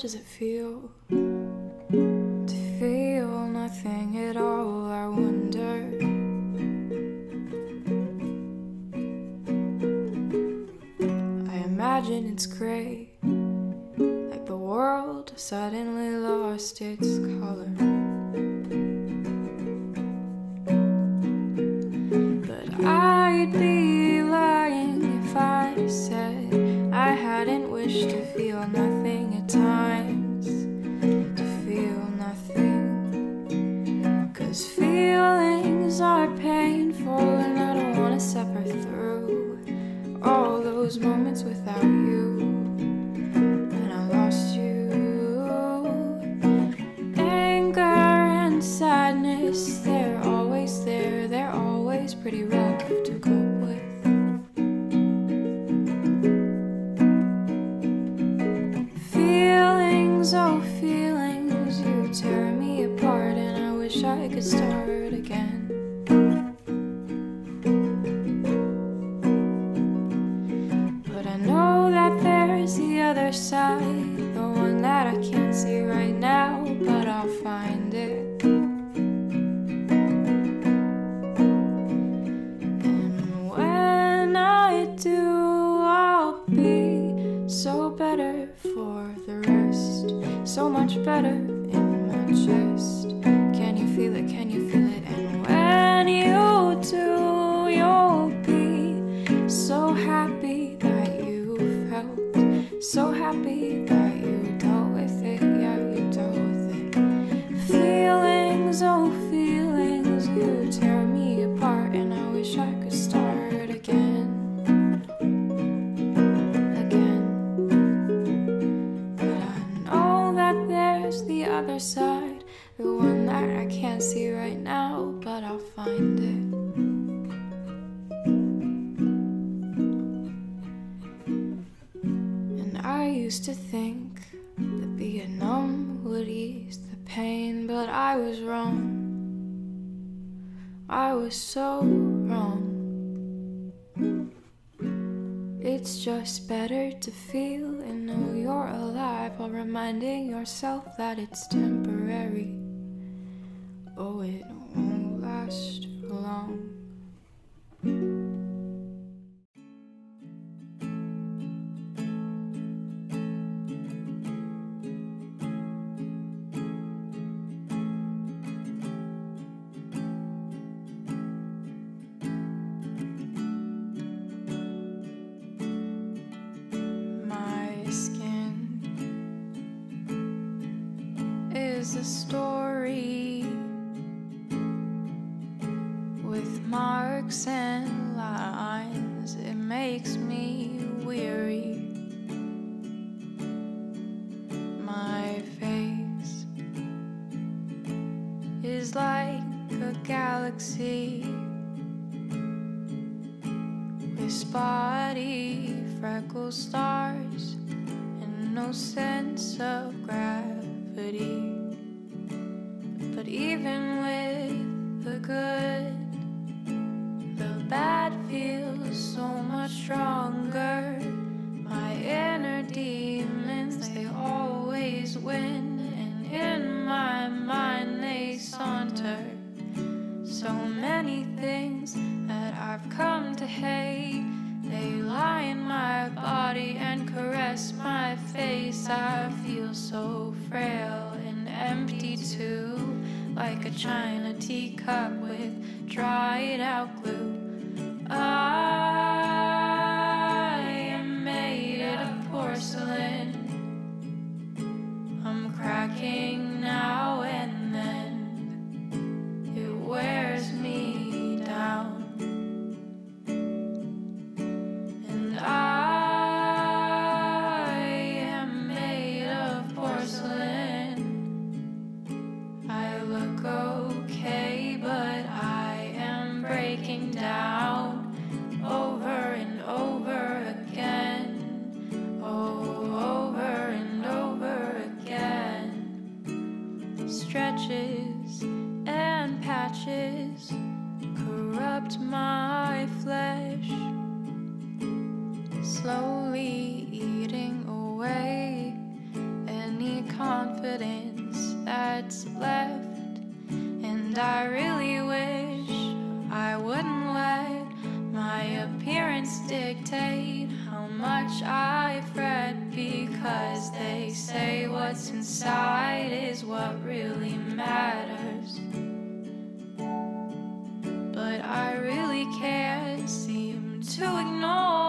does it feel to feel nothing at all? I wonder. I imagine it's gray, like the world suddenly lost its color. But I'd be lying if I said I hadn't wished to feel nothing at times, to feel nothing. 'Cause feelings are painful and I don't want to suffer through all those moments without you. And I lost you. Anger and sadness, they're always there, they're always pretty rough to cope with. Oh, feelings, you tear me apart, and I wish I could start again. But I know that there's the other side, the one that I can't see right now, but I'll find it. And when I do, I'll be so better for the rest, so much better in my chest. Can you feel it? Can you feel it? And when you do, you'll be so happy that you felt, so happy that you dealt with it. Yeah, you dealt with it. Feelings, oh feelings, you tear me apart, and I wish I could start again. The other side, the one that I can't see right now, but I'll find it. And I used to think that being numb would ease the pain, but I was wrong. I was so wrong. It's just better to feel and know you're alive while reminding yourself that it's temporary. Oh, it won't last for long. Is a story with marks and lines. It makes me weary. My face is like a galaxy with spotty freckle stars and no sense of gravity. But even with the good, the bad feels so much stronger. My inner demons, they always win, and in my mind they saunter. So many things that I've come to hate, they lie in my body and caress my face. I feel so frail and empty too, like a china teacup with dried out glue. I am made of porcelain. I'm cracking now and then. It wears me down. And I am made of porcelain. I look okay, but I am breaking down over and over again. Oh, over and over again. that I really can't seem to ignore.